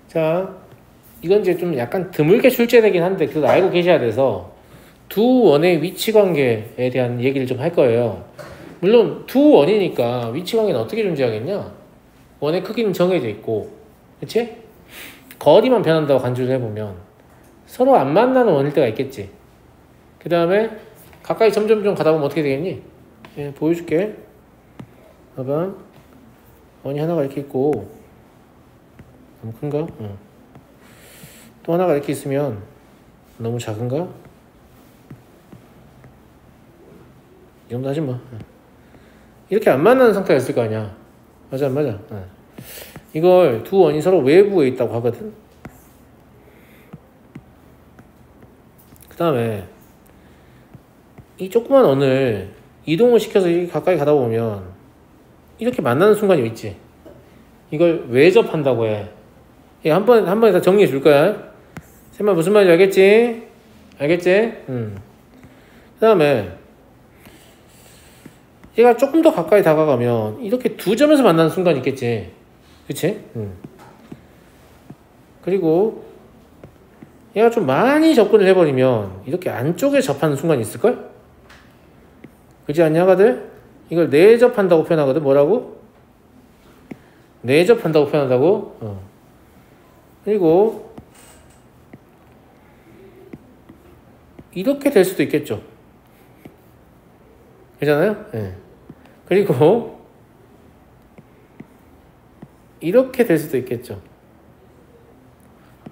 자, 이건 이제 좀 약간 드물게 출제되긴 한데 그래도 알고 계셔야 돼서 두 원의 위치 관계에 대한 얘기를 좀 할 거예요. 물론 두 원이니까 위치 관계는 어떻게 존재하겠냐? 원의 크기는 정해져 있고, 그치? 거리만 변한다고 간주를 해보면 서로 안 만나는 원일 때가 있겠지. 그 다음에 가까이 점점 가다 보면 어떻게 되겠니? 예, 보여줄게. 봐봐. 원이 하나가 이렇게 있고, 너무 큰가? 응. 또 하나가 이렇게 있으면 너무 작은가? 이 정도 하지 뭐. 이렇게 안 만나는 상태가 있을 거 아니야. 맞아, 안 맞아? 이걸 두 원이 서로 외부에 있다고 하거든. 그 다음에 이 조그만 원을 이동을 시켜서 이렇게 가까이 가다 보면 이렇게 만나는 순간이 있지. 이걸 외접한다고 해. 한 번에 다 정리해 줄 거야. 쌤아 무슨 말인지 알겠지? 알겠지? 그 다음에 얘가 조금 더 가까이 다가가면 이렇게 두 점에서 만나는 순간이 있겠지. 그치? 그리고 얘가 좀 많이 접근을 해버리면 이렇게 안쪽에 접하는 순간이 있을걸? 그렇지 않냐, 가들? 이걸 내접한다고 표현하거든. 뭐라고? 내접한다고 표현한다고? 그리고 이렇게 될 수도 있겠죠. 그렇잖아요? 네. 그리고 이렇게 될 수도 있겠죠.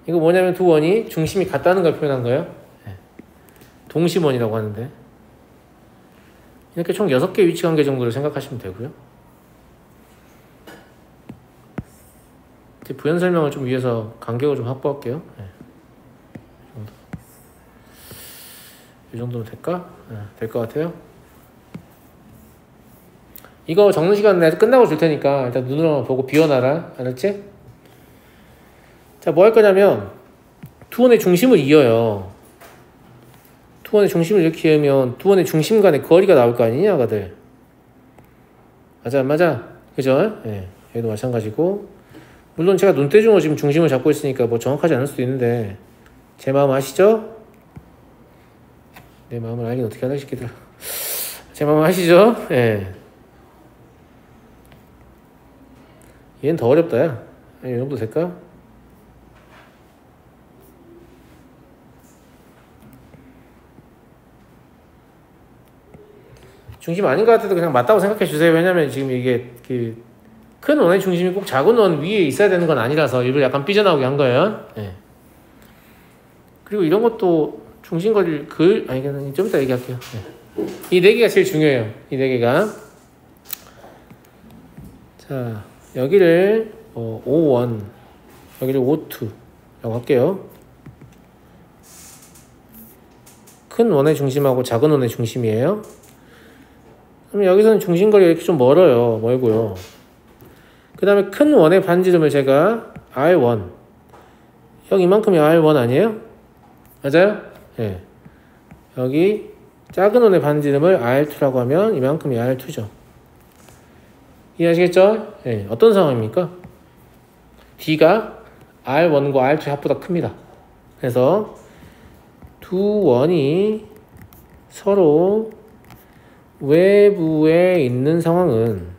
이거 뭐냐면 두 원이 중심이 같다는 걸 표현한 거예요. 네. 동심원이라고 하는데 이렇게 총 6개 위치관계 정도를 생각하시면 되고요. 부연 설명을 좀 위해서 간격을 좀 확보할게요. 네. 이 정도면 될까? 네. 될 것 같아요. 이거 적는 시간 내가 끝나고 줄 테니까 일단 눈으로 보고 비워놔라. 알았지? 자, 뭐 할 거냐면 두 원의 중심을 이어요. 두 원의 중심을 이렇게 이으면 두 원의 중심 간의 거리가 나올 거 아니냐, 아가들? 맞아, 안 맞아? 그죠? 예. 네. 얘도 마찬가지고. 물론 제가 눈대중으로 지금 중심을 잡고 있으니까 뭐 정확하지 않을 수도 있는데 제 마음 아시죠? 내 마음을 알긴 어떻게 하나 싶기들. 제 마음 아시죠? 예. 네. 얘는 더 어렵다, 야. 이 정도 될까? 중심 아닌 것 같아도 그냥 맞다고 생각해 주세요. 왜냐면 지금 이게 큰 원의 중심이 꼭 작은 원 위에 있어야 되는 건 아니라서 일부러 약간 삐져나오게 한 거예요. 네. 그리고 이런 것도 중심거리를 아니, 좀 이따 얘기할게요. 네. 이 4개가 제일 중요해요. 이 4개가. 자, 여기를 O1, 여기를 O2라고 할게요. 큰 원의 중심하고 작은 원의 중심이에요. 그럼 여기서는 중심거리가 이렇게 좀 멀고요. 그 다음에 큰 원의 반지름을 제가 R1, 여기 이만큼이 R1 아니에요? 맞아요? 예. 여기 작은 원의 반지름을 R2라고 하면 이만큼이 R2죠. 이해하시겠죠? 예. 어떤 상황입니까? D가 R1과 R2의 합보다 큽니다. 그래서 두 원이 서로 외부에 있는 상황은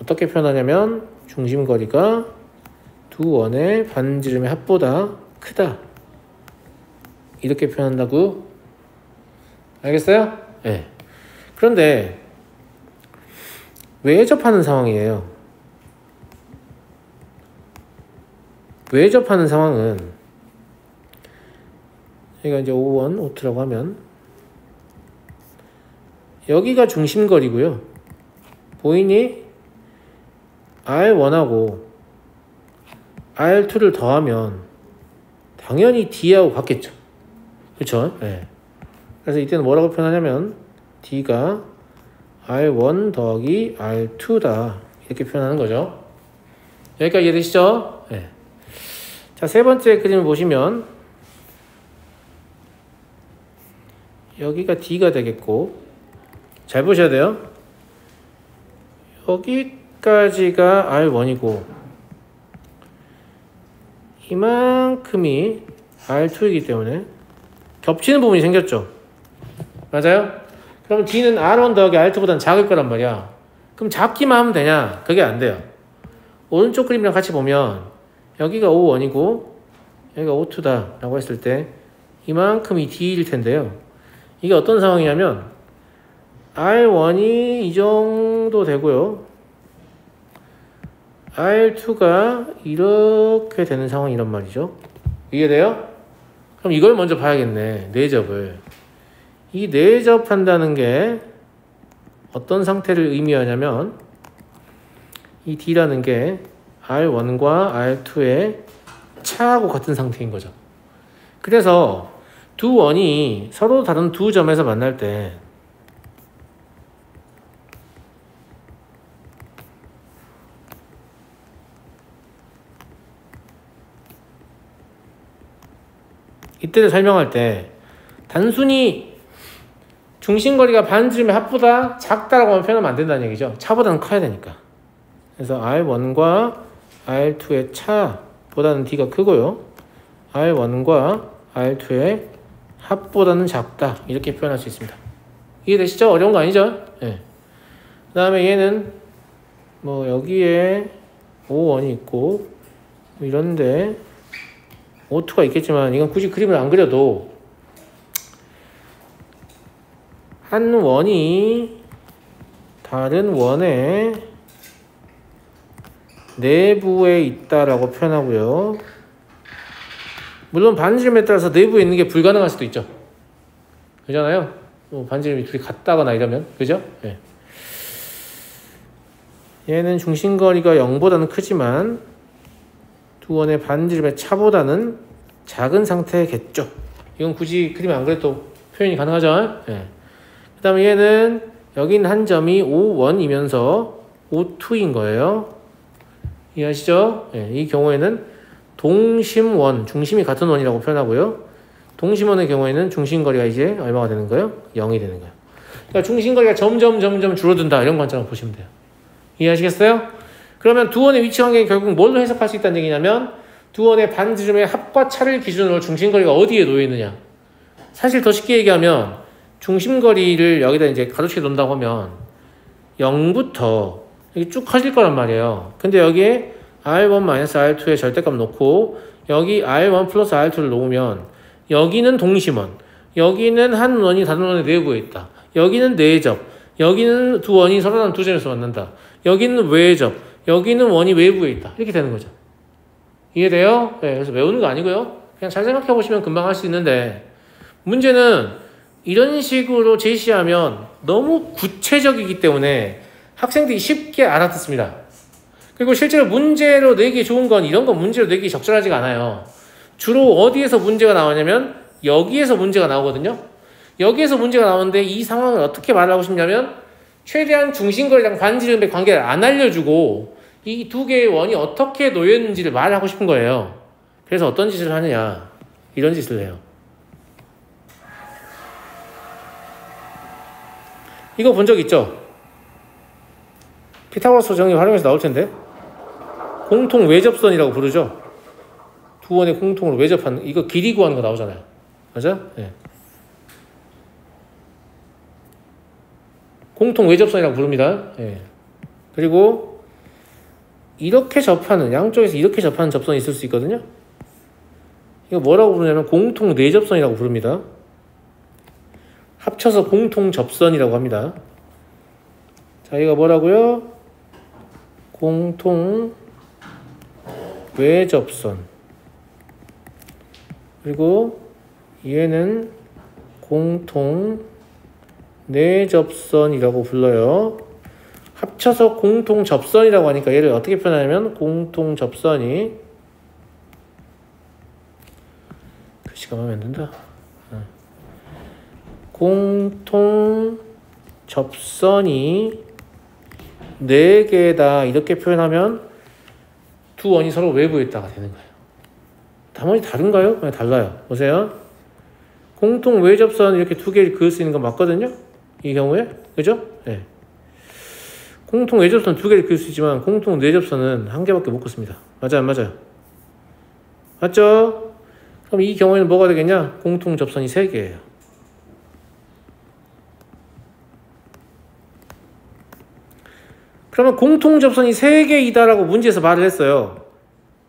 어떻게 표현하냐면 중심거리가 두 원의 반지름의 합보다 크다. 이렇게 표현한다고. 알겠어요? 네. 그런데 외접하는 상황이에요. 외접하는 상황은 여기가 이제 O1, O2라고 하면 여기가 중심거리고요. 보이니? R1하고 R2를 더하면 당연히 D하고 같겠죠. 그쵸? 네. 그래서 이때는 뭐라고 표현하냐면 D가 R1 더하기 R2다. 이렇게 표현하는 거죠. 여기까지 이해되시죠? 네. 자, 세 번째 그림을 보시면 여기가 D가 되겠고, 잘 보셔야 돼요. 여기까지가 R1이고 이만큼이 R2이기 때문에 겹치는 부분이 생겼죠. 맞아요? 그럼 D는 R1 더하기 R2보다는 작을 거란 말이야. 그럼 작기만 하면 되냐? 그게 안 돼요. 오른쪽 그림이랑 같이 보면 여기가 O1이고 여기가 O2다 라고 했을 때 이만큼이 D일 텐데요. 이게 어떤 상황이냐면 R1이 이 정도 되고요. R2가 이렇게 되는 상황이란 말이죠. 이해돼요? 그럼 이걸 먼저 봐야겠네. 내접을. 이 내접한다는 게 어떤 상태를 의미하냐면 이 D라는 게 R1과 R2의 차하고 같은 상태인 거죠. 그래서 두 원이 서로 다른 두 점에서 만날 때 이때를 설명할 때 단순히 중심거리가 반지름의 합보다 작다라고 하면 표현하면 안 된다는 얘기죠. 차보다는 커야 되니까. 그래서 R1과 R2의 차보다는 D가 크고요. R1과 R2의 합보다는 작다. 이렇게 표현할 수 있습니다. 이해되시죠? 어려운 거 아니죠? 네. 그 다음에 얘는 뭐 여기에 O1이 있고 이런데 O2가 있겠지만 이건 굳이 그림을 안 그려도 한 원이 다른 원의 내부에 있다라고 표현하고요. 물론 반지름에 따라서 내부에 있는 게 불가능할 수도 있죠. 그잖아요. 반지름이 둘이 같다거나 이러면 그죠? 네. 얘는 중심거리가 0보다는 크지만 두 원의 반지름의 차보다는 작은 상태겠죠. 이건 굳이 그림 안 그래도 표현이 가능하죠. 네. 그 다음에 얘는 여기 있는 한 점이 O1이면서 O2인 거예요. 이해하시죠? 네. 이 경우에는 동심원, 중심이 같은 원이라고 표현하고요. 동심원의 경우에는 중심거리가 이제 얼마가 되는 거예요? 0이 되는 거예요. 그러니까 중심거리가 점점 줄어든다. 이런 관점을 보시면 돼요. 이해하시겠어요? 그러면 두 원의 위치 관계는 결국 뭘로 해석할 수 있다는 얘기냐면 두 원의 반지름의 합과 차를 기준으로 중심거리가 어디에 놓여 있느냐. 사실 더 쉽게 얘기하면 중심거리를 여기다 이제 가로치게 놓는다고 하면 0부터 이게 쭉 커질 거란 말이에요. 근데 여기에 R1-R2의 절대값 놓고 여기 R1 플러스 R2를 놓으면 여기는 동심원, 여기는 한 원이 다른 원의 내부에 있다. 여기는 내접, 여기는 두 원이 서로 다른 두 점에서 만난다. 여기는 외접, 여기는 원이 외부에 있다. 이렇게 되는 거죠. 이해돼요? 네, 그래서 외우는 거 아니고요. 그냥 잘 생각해 보시면 금방 할 수 있는데 문제는 이런 식으로 제시하면 너무 구체적이기 때문에 학생들이 쉽게 알아듣습니다. 그리고 실제로 문제로 내기 좋은 건 이런 건 문제로 내기 적절하지가 않아요. 주로 어디에서 문제가 나오냐면 여기에서 문제가 나오거든요. 여기에서 문제가 나오는데 이 상황을 어떻게 말하고 싶냐면 최대한 중심거리랑 반지름의 관계를 안 알려주고 이 두 개의 원이 어떻게 놓여있는지를 말하고 싶은 거예요. 그래서 어떤 짓을 하느냐. 이런 짓을 해요. 이거 본 적 있죠? 피타고라스 정리 활용해서 나올 텐데 공통 외접선이라고 부르죠. 두 원의 공통으로 외접하는 이거 길이 구하는 거 나오잖아요. 맞아? 네. 공통 외접선이라고 부릅니다. 네. 그리고 이렇게 접하는 양쪽에서 이렇게 접하는 접선이 있을 수 있거든요. 이거 뭐라고 부르냐면 공통 내접선이라고 부릅니다. 합쳐서 공통 접선이라고 합니다. 자, 이거 뭐라고요? 공통 외접선. 그리고 얘는 공통 내접선이라고 불러요. 합쳐서 공통 접선이라고 하니까 얘를 어떻게 표현하냐면 공통 접선이 글씨가 마음에 안 든다. 공통 접선이 4개다 이렇게 표현하면 두 원이 서로 외부에 있다가 되는 거예요. 답안이 다른가요? 네, 달라요. 보세요. 공통 외접선 이렇게 2개를 그을 수 있는 건 맞거든요. 이 경우에 그죠? 네. 공통 외접선 2개를 그을 수 있지만 공통 내접선은 1개밖에 못 긋습니다. 맞아요, 안 맞아요? 맞죠? 그럼 이 경우에는 뭐가 되겠냐? 공통 접선이 3개예요. 그러면 공통 접선이 3개이다라고 문제에서 말을 했어요.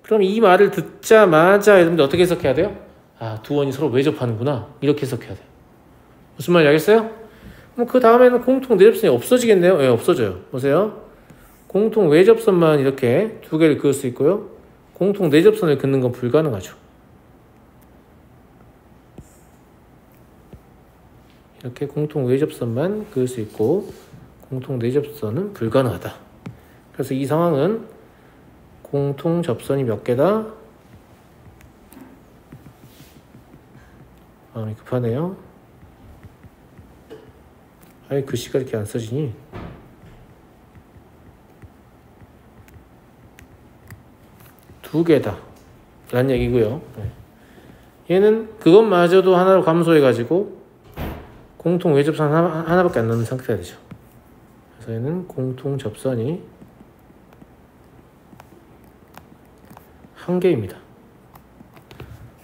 그럼 이 말을 듣자마자 여러분들 어떻게 해석해야 돼요? 아, 두 원이 서로 외접하는구나. 이렇게 해석해야 돼요. 무슨 말인지 알겠어요? 그럼 그 다음에는 공통 내접선이 없어지겠네요? 네, 없어져요. 보세요. 공통 외접선만 이렇게 2개를 그을 수 있고요. 공통 내접선을 긋는 건 불가능하죠. 이렇게 공통 외접선만 그을 수 있고 공통 내접선은 불가능하다. 그래서 이 상황은 공통 접선이 몇 개다? 마음이 급하네요. 아니 글씨가 이렇게 안 써지니? 두 개다 라는 얘기고요. 얘는 그것마저도 하나로 감소해가지고 공통 외접선 하나밖에 안 남는 상태가 되죠. 그래서 얘는 공통 접선이 1개입니다.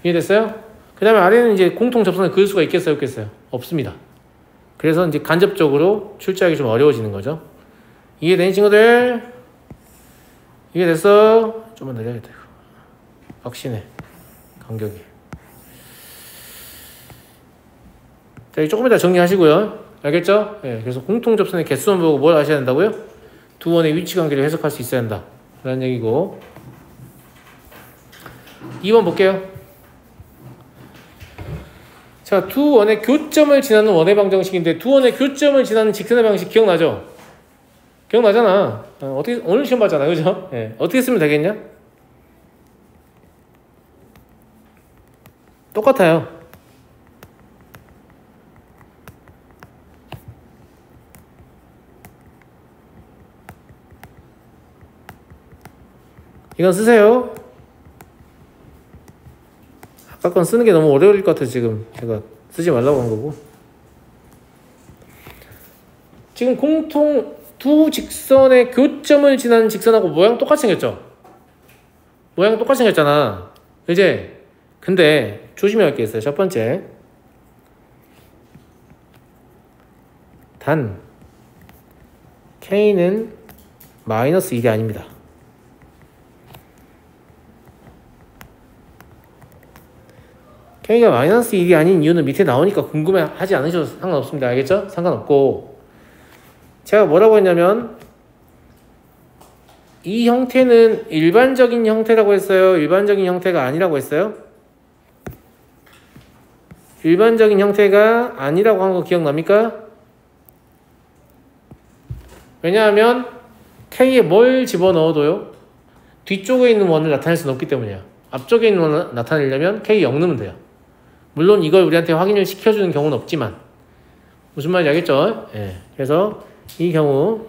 이해됐어요? 그 다음에 아래는 이제 공통 접선을 그을 수가 있겠어요? 없겠어요? 없습니다. 그래서 이제 간접적으로 출제하기 좀 어려워지는 거죠. 이해되니 친구들? 이해됐어? 좀만 내려야겠다. 확신해. 간격이. 자, 조금 이따 정리하시고요. 알겠죠? 네, 그래서 공통 접선의 개수만 보고 뭘 아셔야 된다고요? 두 원의 위치 관계를 해석할 수 있어야 한다. 라는 얘기고. 2번 볼게요. 자, 두 원의 교점을 지나는 원의 방정식인데 두 원의 교점을 지나는 직선의 방식 기억나죠? 기억나잖아. 어떻게 오늘 시험 봤잖아. 그죠? 네. 어떻게 쓰면 되겠냐? 똑같아요. 이건 쓰세요. 아까 건 쓰는 게 너무 오래 걸릴 것 같아서 지금 제가 쓰지 말라고 한 거고. 지금 공통 두 직선의 교점을 지나는 직선하고 모양 똑같이 생겼죠? 모양 똑같이 생겼잖아. 이제 근데 조심해야 할 게 있어요. 첫 번째, 단 K는 마이너스 1이 아닙니다. K가 마이너스 1이 아닌 이유는 밑에 나오니까 궁금해하지 않으셔도 상관없습니다. 알겠죠? 상관없고, 제가 뭐라고 했냐면 이 형태는 일반적인 형태라고 했어요? 일반적인 형태가 아니라고 했어요? 일반적인 형태가 아니라고 한 거 기억납니까? 왜냐하면 K에 뭘 집어넣어도요, 뒤쪽에 있는 원을 나타낼 수는 없기 때문이에요. 앞쪽에 있는 원을 나타내려면 K 0 넣으면 돼요. 물론 이걸 우리한테 확인을 시켜주는 경우는 없지만 무슨 말인지 알겠죠? 예. 그래서 이 경우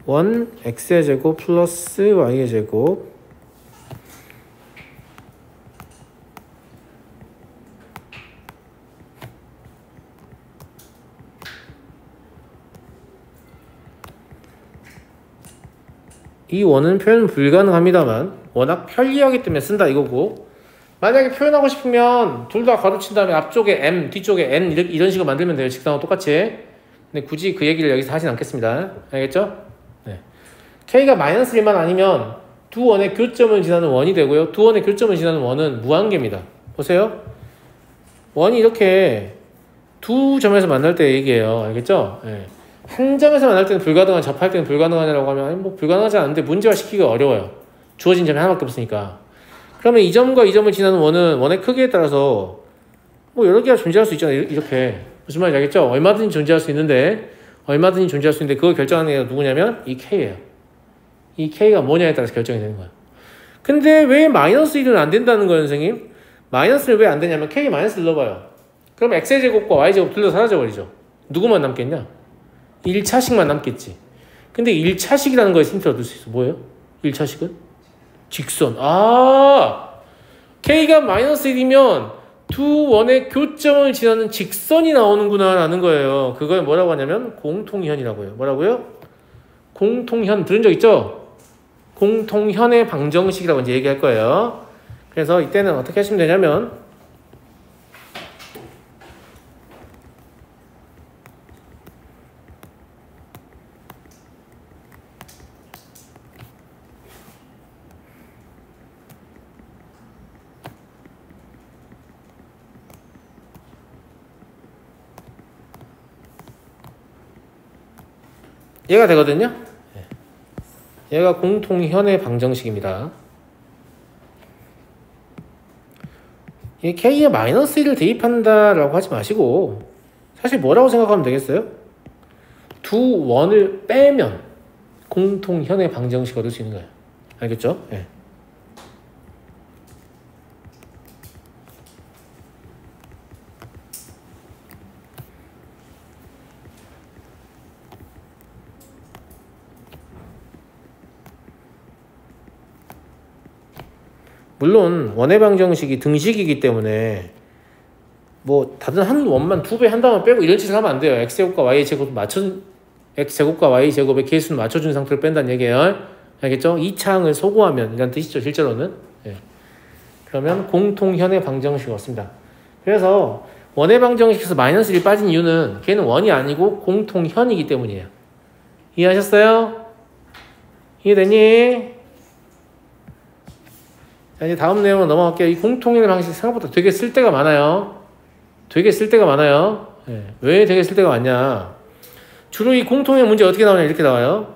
원 x의 제곱 플러스 y의 제곱 이 원은 표현 불가능합니다만 워낙 편리하기 때문에 쓴다 이거고, 만약에 표현하고 싶으면 둘 다 가로친 다음에 앞쪽에 m, 뒤쪽에 n 이런 식으로 만들면 돼요. 직선하고 똑같이. 근데 굳이 그 얘기를 여기서 하진 않겠습니다. 알겠죠? 네. K가 마이너스 1만 아니면 두 원의 교점을 지나는 원이 되고요. 두 원의 교점을 지나는 원은 무한계입니다. 보세요. 원이 이렇게 두 점에서 만날 때 얘기해요. 알겠죠? 네. 한 점에서 만날 때는 불가능한, 접할 때는 불가능하냐고 하면 아니, 뭐 불가능하지 않은데 문제화 시키기가 어려워요. 주어진 점이 하나밖에 없으니까. 그러면 이 점과 이 점을 지나는 원은 원의 크기에 따라서 뭐 여러 개가 존재할 수 있잖아요. 이렇게. 무슨 말인지 알겠죠? 얼마든지 존재할 수 있는데 그걸 결정하는 게 누구냐면 이 K예요. 이 K가 뭐냐에 따라서 결정이 되는 거예요. 근데 왜 마이너스 1은 안 된다는 거예요, 선생님? 마이너스를 왜 안 되냐면 K 마이너스를 넣어봐요. 그럼 X의 제곱과 Y 제곱 둘 다 사라져버리죠. 누구만 남겠냐? 1차식만 남겠지. 근데 1차식이라는 거에 힌트를 얻을 수 있어. 뭐예요? 1차식은? 직선. K가 마이너스 1이면 두 원의 교점을 지나는 직선이 나오는구나 라는 거예요. 그걸 뭐라고 하냐면 공통현이라고 해요. 뭐라고요? 공통현 들은 적 있죠? 공통현의 방정식이라고 이제 얘기할 거예요. 그래서 이때는 어떻게 하시면 되냐면 얘가 되거든요. 얘가 공통현의 방정식입니다. 이 K에 마이너스 1을 대입한다라고 하지 마시고 사실 뭐라고 생각하면 되겠어요? 두 원을 빼면 공통현의 방정식 얻을 수 있는 거예요. 알겠죠? 네. 물론 원의 방정식이 등식이기 때문에 뭐 다른 한 원만 두 배 한다면 빼고 이런 짓을 하면 안 돼요. x제곱과 y제곱 x제곱과 y제곱의 개수는 맞춰준 상태로 뺀다는 얘기예요. 알겠죠? 이 창을 소구하면 이란 뜻이죠. 실제로는. 예. 그러면 공통현의 방정식이 왔습니다. 그래서 원의 방정식에서 마이너스 1 빠진 이유는 걔는 원이 아니고 공통현이기 때문이에요. 이해하셨어요? 이해되니? 자, 이제 다음 내용으로 넘어갈게요. 이 공통현의 방식 생각보다 되게 쓸데가 많아요. 되게 쓸데가 많아요. 예. 왜 되게 쓸데가 많냐? 주로 이 공통현 문제 어떻게 나오냐? 이렇게 나와요.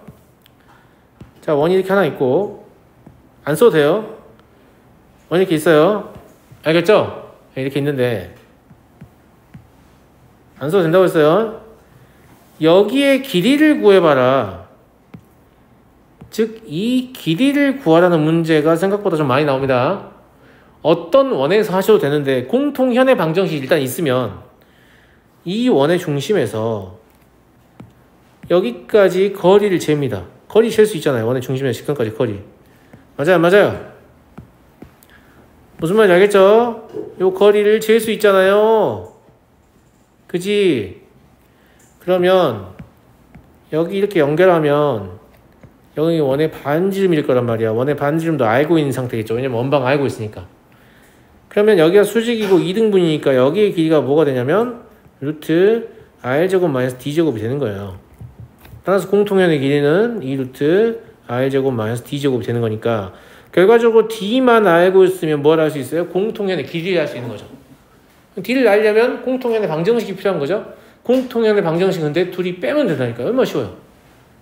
자, 원이 이렇게 하나 있고 안 써도 돼요. 원이 이렇게 있어요. 알겠죠? 이렇게 있는데 안 써도 된다고 했어요. 여기에 길이를 구해봐라. 즉, 이 길이를 구하라는 문제가 생각보다 좀 많이 나옵니다. 어떤 원에서 하셔도 되는데 공통현의 방정식이 일단 있으면 이 원의 중심에서 여기까지 거리를 잽니다. 거리 잴 수 있잖아요. 원의 중심에서 직선까지 거리. 맞아요, 맞아요. 무슨 말인지 알겠죠? 요 거리를 잴 수 있잖아요. 그지? 그러면 여기 이렇게 연결하면 여기 원의 반지름일 거란 말이야. 원의 반지름도 알고 있는 상태겠죠. 왜냐면 원방 알고 있으니까. 그러면 여기가 수직이고 2등분이니까 여기의 길이가 뭐가 되냐면 루트 r제곱 마이너스 d제곱이 되는 거예요. 따라서 공통현의 길이는 2루트 r제곱 마이너스 d제곱이 되는 거니까 결과적으로 d만 알고 있으면 뭘 할 수 있어요? 공통현의 길이를 알 수 있는 거죠. d를 알려면 공통현의 방정식이 필요한 거죠. 공통현의 방정식인데 둘이 빼면 된다니까요. 얼마나 쉬워요.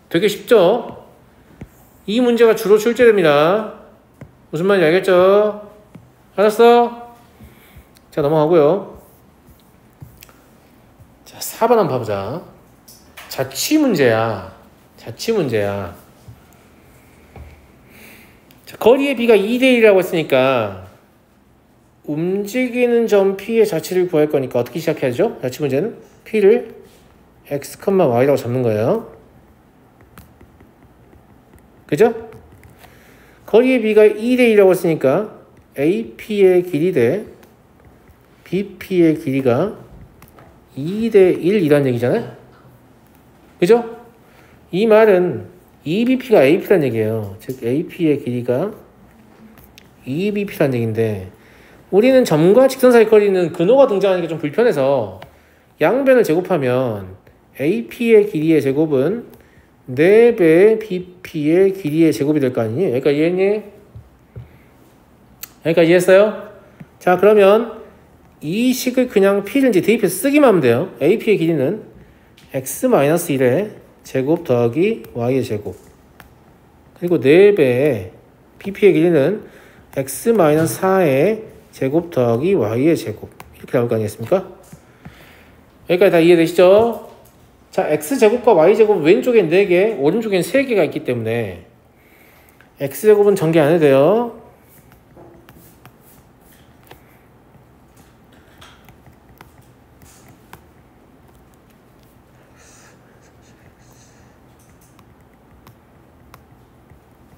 되게 쉽죠? 이 문제가 주로 출제됩니다. 무슨 말인지 알겠죠? 알았어? 자, 넘어가고요. 자, 4번 한번 봐보자. 자취 문제야. 자취 문제야. 자, 거리의 비가 2대1이라고 했으니까 움직이는 점 P의 자취를 구할 거니까 어떻게 시작해야죠? 자취 문제는 P를 x, y라고 잡는 거예요. 그죠? 거리의 비가 2대1이라고 했으니까 AP의 길이 대 BP의 길이가 2대1이라는 얘기잖아요. 그죠? 이 말은 EBP가 AP라는 얘기예요. 즉 AP의 길이가 EBP라는 얘기인데 우리는 점과 직선 사이 거리는 근호가 등장하니까 좀 불편해서 양변을 제곱하면 AP의 길이의 제곱은 4배의 BP의 길이의 제곱이 될 거 아니니? 여기까지 이해했니? 여기까지 이해했어요? 자, 그러면 이 식을 그냥 P를 이제 대입해서 쓰기만 하면 돼요. AP의 길이는 x-1의 제곱 더하기 y의 제곱 그리고 4배의 BP의 길이는 x-4의 제곱 더하기 y의 제곱 이렇게 나올 거 아니겠습니까? 여기까지 다 이해되시죠? 자, x제곱과 y제곱 왼쪽엔 4개, 오른쪽엔 3개가 있기 때문에 x제곱은 전개 안 해도 돼요.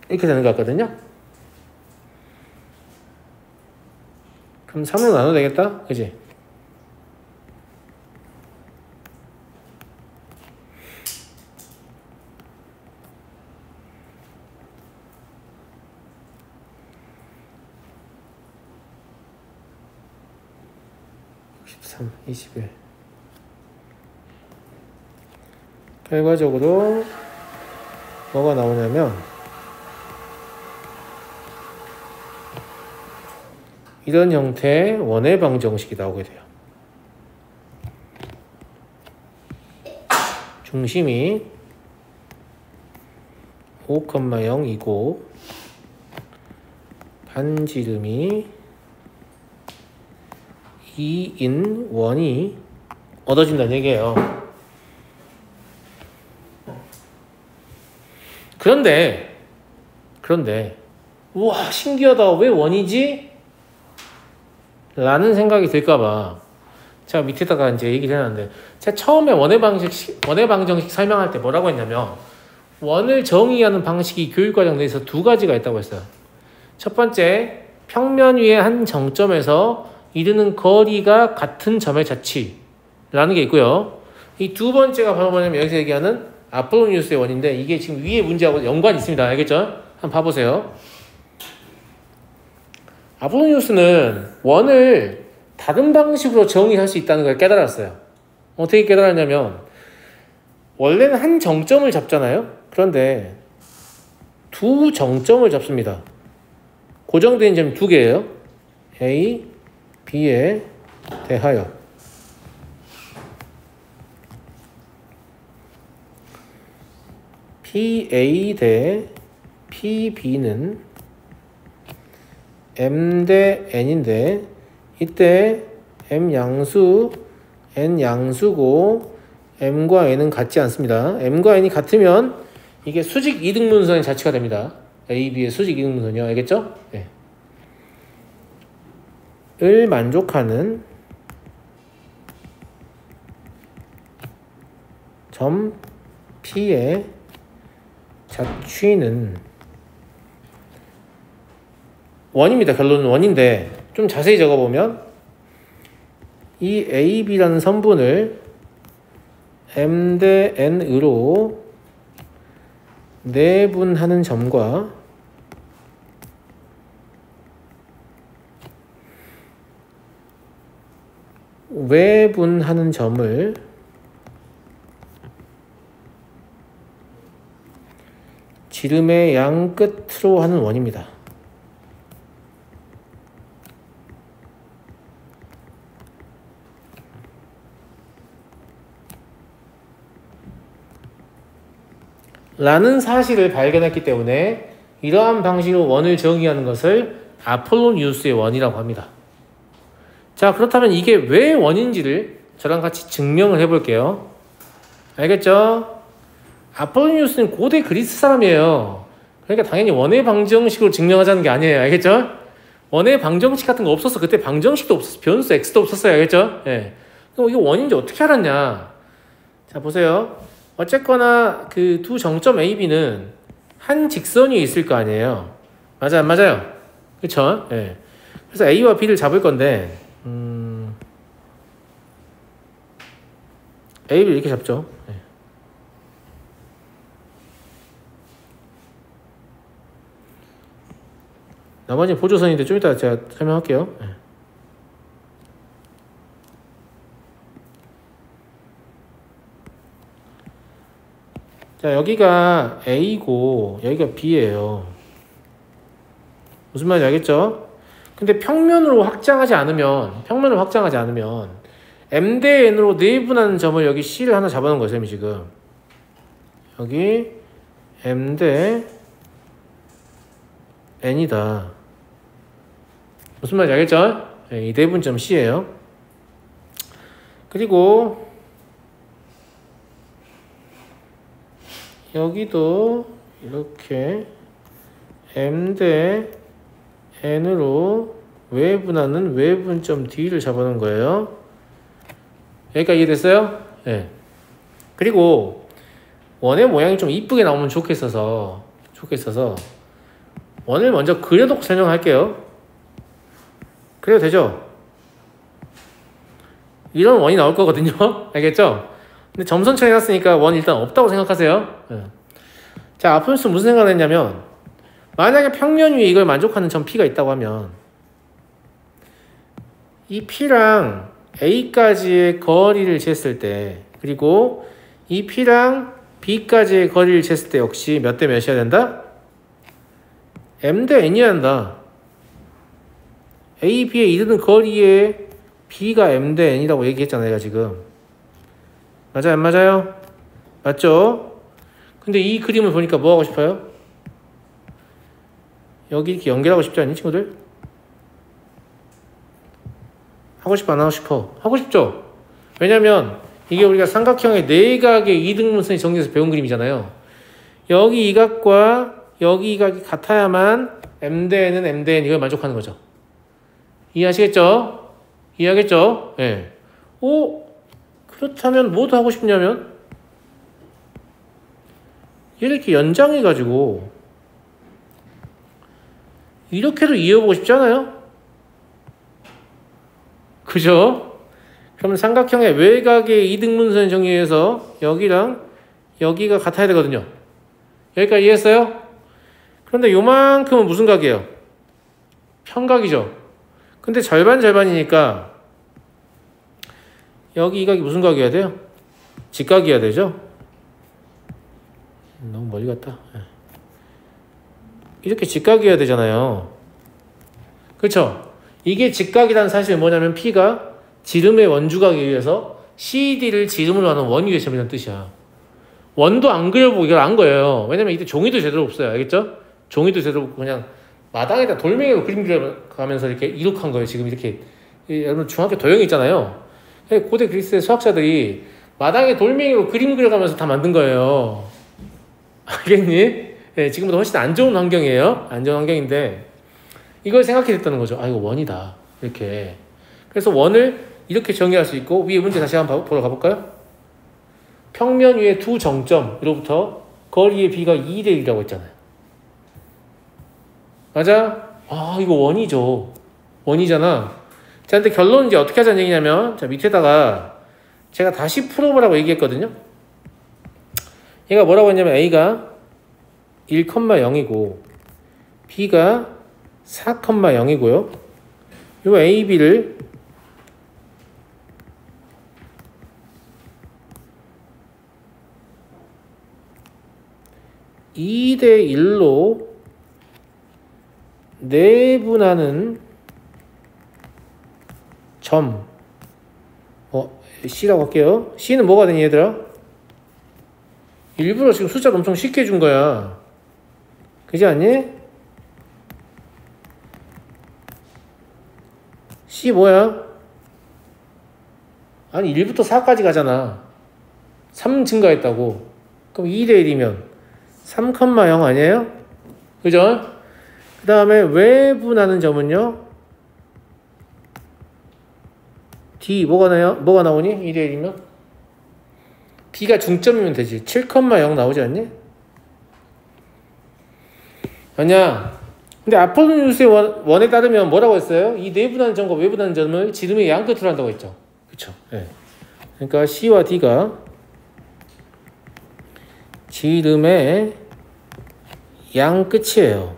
이렇게 되는 것 같거든요. 그럼 3으로 나눠도 되겠다? 그지? 13, 21. 결과적으로 뭐가 나오냐면 이런 형태의 원의 방정식이 나오게 돼요. 중심이 5,0이고 반지름이 2인 원이 얻어진다는 얘기예요. 그런데 우와 신기하다 왜 원이지? 라는 생각이 들까봐 제가 밑에다가 이제 얘기를 해놨는데, 제가 처음에 원의 방정식 설명할 때 뭐라고 했냐면, 원을 정의하는 방식이 교육과정 내에서 두 가지가 있다고 했어요. 첫 번째, 평면 위의 한 정점에서 이르는 거리가 같은 점의 자취라는 게 있고요. 이 두 번째가 바로 뭐냐면 여기서 얘기하는 아폴로니우스의 원인데, 이게 지금 위에 문제하고 연관이 있습니다. 알겠죠? 한번 봐보세요. 아폴로니우스는 원을 다른 방식으로 정의할 수 있다는 걸 깨달았어요. 어떻게 깨달았냐면, 원래는 한 정점을 잡잖아요. 그런데 두 정점을 잡습니다. 고정된 점이 두 개예요. A, B에 대하여. PA 대 PB는 M 대 N인데, 이때 M 양수, N 양수고 M과 N은 같지 않습니다. M과 N이 같으면 이게 수직 이등분선의 자취가 됩니다. A, B의 수직 이등분선이요. 알겠죠? 네. 을 만족하는 점 P의 자취는 원입니다. 결론은 원인데, 좀 자세히 적어보면 이 A, B라는 선분을 M 대 N으로 내분하는 점과 외분하는 점을 지름의 양 끝으로 하는 원입니다. 라는 사실을 발견했기 때문에 이러한 방식으로 원을 정의하는 것을 아폴로니우스의 원이라고 합니다. 자, 그렇다면 이게 왜 원인지를 저랑 같이 증명을 해볼게요. 알겠죠? 아폴로니우스는 고대 그리스 사람이에요. 그러니까 당연히 원의 방정식으로 증명하자는 게 아니에요. 알겠죠? 원의 방정식 같은 거 없었어. 그때 방정식도 없었어. 변수 x도 없었어요. 알겠죠? 예. 그럼 이거 원인지 어떻게 알았냐? 자, 보세요. 어쨌거나 그 두 정점 A, B는 한 직선 위에 있을 거 아니에요. 맞아요, 안 맞아요? 그쵸? 예. 그래서 A와 B를 잡을 건데, A, B를 이렇게 잡죠. 예. 나머지는 보조선인데 좀 이따 제가 설명할게요. 예. 자, 여기가 A고 여기가 B예요. 무슨 말인지 알겠죠? 근데 평면으로 확장하지 않으면 M 대 N으로 내분하는 점을 여기 C를 하나 잡아놓은 거예요, 쌤이 지금. 여기 M 대 N이다. 무슨 말인지 알겠죠? 네, 이 내분점 C예요. 그리고 여기도 이렇게 M 대 N으로 외분하는 외분점 D를 잡아놓은 거예요. 여기까지 이해됐어요? 네. 그리고 원의 모양이 좀 이쁘게 나오면 좋겠어서 원을 먼저 그려놓고 설명할게요. 그래도 되죠? 이런 원이 나올 거거든요. 알겠죠? 근데 점선처럼 해놨으니까 원 일단 없다고 생각하세요. 네. 자, 아폴로니우스 무슨 생각을 했냐면, 만약에 평면 위에 이걸 만족하는 점 P가 있다고 하면 이 P랑 A까지의 거리를 쟀을 때, 그리고 이 P랑 B까지의 거리를 쟀을 때 역시 몇 대 몇이어야 된다? M 대 N이어야 한다. A, B에 이르는 거리에 B가 M 대 N이라고 얘기했잖아, 내가 지금. 맞아요, 안 맞아요? 맞죠? 근데 이 그림을 보니까 뭐 하고 싶어요? 여기 이렇게 연결하고 싶지 않니, 친구들? 하고 싶어, 안 하고 싶어? 하고 싶죠? 왜냐면 이게 우리가 삼각형의 내각의 이등분선이 정리해서 배운 그림이잖아요. 여기 이 각과 여기 이 각이 같아야만 M 대 N은 M 대 N 이걸 만족하는 거죠. 이해하시겠죠? 이해하겠죠? 예. 네. 오, 그렇다면 뭐도 하고 싶냐면 얘를 이렇게 연장해가지고 이렇게도 이어보고 싶지 않아요? 그죠? 그러면 삼각형의 외곽의 이등분선 정리해서 여기랑 여기가 같아야 되거든요. 여기까지 이해했어요? 그런데 요만큼은 무슨 각이에요? 평각이죠. 근데 절반이니까 여기 이 각이 무슨 각이어야 돼요? 직각이어야 되죠? 너무 멀리 갔다. 이렇게 직각이어야 되잖아요. 그렇죠? 이게 직각이라는 사실은 뭐냐면 P가 지름의 원주각에 의해서 CD를 지름으로 하는 원위의 점이라는 뜻이야. 원도 안 그려보고 이걸 안 거예요. 왜냐면 이때 종이도 제대로 없어요. 알겠죠? 종이도 제대로 없고 그냥 마당에다 돌멩이로 그림 그려가면서 이렇게 이룩한 거예요. 지금 이렇게. 여러분 중학교 도형이 있잖아요. 고대 그리스의 수학자들이 마당에 돌멩이로 그림 그려가면서 다 만든 거예요. 알겠니? 네, 지금보다 훨씬 안 좋은 환경이에요. 안 좋은 환경인데 이걸 생각했다는 거죠. 아, 이거 원이다. 이렇게. 그래서 원을 이렇게 정의할 수 있고, 위에 문제 다시 한번 보러 가볼까요? 평면 위에 두 정점으로부터 거리의 B가 2대 1이라고 했잖아요. 맞아? 아, 이거 원이죠. 원이잖아. 자, 근데 결론은 이제 어떻게 하자는 얘기냐면, 자, 밑에다가 제가 다시 풀어보라고 얘기했거든요. 얘가 뭐라고 했냐면, A가 1,0이고, B가 4,0이고요. 요 A, B를 (2 대 1로) 내분하는 점, C라고 할게요. C는 뭐가 되니, 얘들아? 일부러 지금 숫자를 엄청 쉽게 준 거야. 그지 않니? C 뭐야? 아니 1부터 4까지 가잖아. 3 증가했다고. 그럼 2대 1이면 3,0 아니에요? 그죠? 그 다음에 외분하는 점은요? D 뭐가 나오니? 2대 1이면? B가 중점이면 되지. 7,0 나오지 않니? 아니야. 근데 아폴로니우스의 원에 따르면 뭐라고 했어요? 이 내분하는 점과 외분하는 점을 지름의 양끝으로 한다고 했죠. 그쵸? 네. 그러니까 C와 D가 지름의 양끝이에요.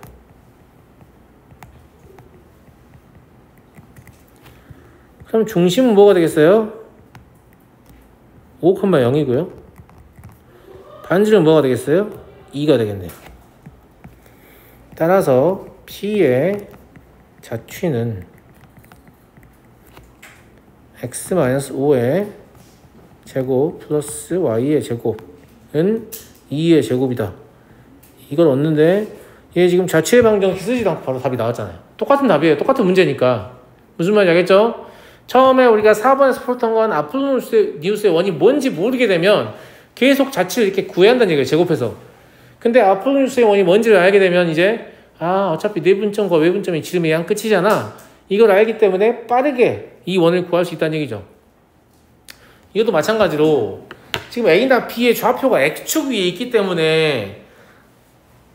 그럼 중심은 뭐가 되겠어요? 5,0이고요. 반지름은 뭐가 되겠어요? 2가 되겠네요. 따라서 P의 자취는 x-5의 제곱 플러스 y의 제곱은 2의 제곱이다. 이걸 얻는데 얘 지금 자취의 방정 쓰지도 않고 바로 답이 나왔잖아요. 똑같은 답이에요. 똑같은 문제니까. 무슨 말인지 알겠죠? 처음에 우리가 4번에서 풀었던 건 아폴로니우스의 원이 뭔지 모르게 되면 계속 자취를 이렇게 구해야 한다는 얘기예요. 제곱해서. 근데 아폴로니우스의 원이 뭔지를 알게 되면 이제 어차피 내분점과 외분점이 지름의 양 끝이잖아. 이걸 알기 때문에 빠르게 이 원을 구할 수 있다는 얘기죠. 이것도 마찬가지로 지금 A나 B의 좌표가 X축 위에 있기 때문에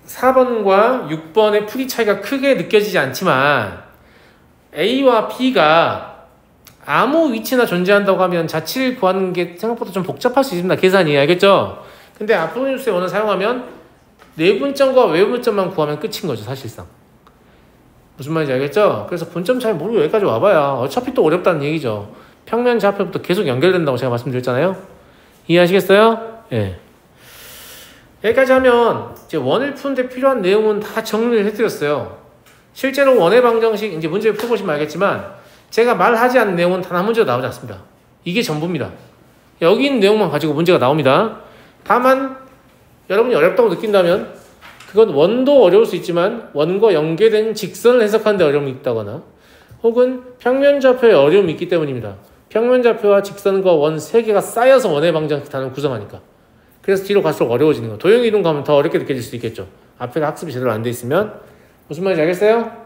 4번과 6번의 풀이 차이가 크게 느껴지지 않지만 A와 B가 아무 위치나 존재한다고 하면 자취를 구하는 게 생각보다 좀 복잡할 수 있습니다. 계산이. 알겠죠? 근데 아폴로니우스의 원을 사용하면 내분점과 외분점만 구하면 끝인 거죠. 사실상. 무슨 말인지 알겠죠? 그래서 분점 차이 모르고 여기까지 와봐야 어차피 또 어렵다는 얘기죠. 평면 좌표부터 계속 연결된다고 제가 말씀드렸잖아요. 이해하시겠어요? 예. 여기까지 하면 이제 원을 푸는데 필요한 내용은 다 정리를 해드렸어요. 실제로 원의 방정식 이제 문제를 풀어보시면 알겠지만 제가 말하지 않은 내용은 단 한 문제도 나오지 않습니다. 이게 전부입니다. 여기 있는 내용만 가지고 문제가 나옵니다. 다만 여러분이 어렵다고 느낀다면 그건 원도 어려울 수 있지만 원과 연계된 직선을 해석하는 데 어려움이 있다거나 혹은 평면좌표에 어려움이 있기 때문입니다. 평면좌표와 직선과 원 3개가 쌓여서 원의 방정식 단어를 구성하니까. 그래서 뒤로 갈수록 어려워지는 거예요. 도형이동 가면 더 어렵게 느껴질 수도 있겠죠. 앞에가 학습이 제대로 안 돼 있으면. 무슨 말인지 알겠어요?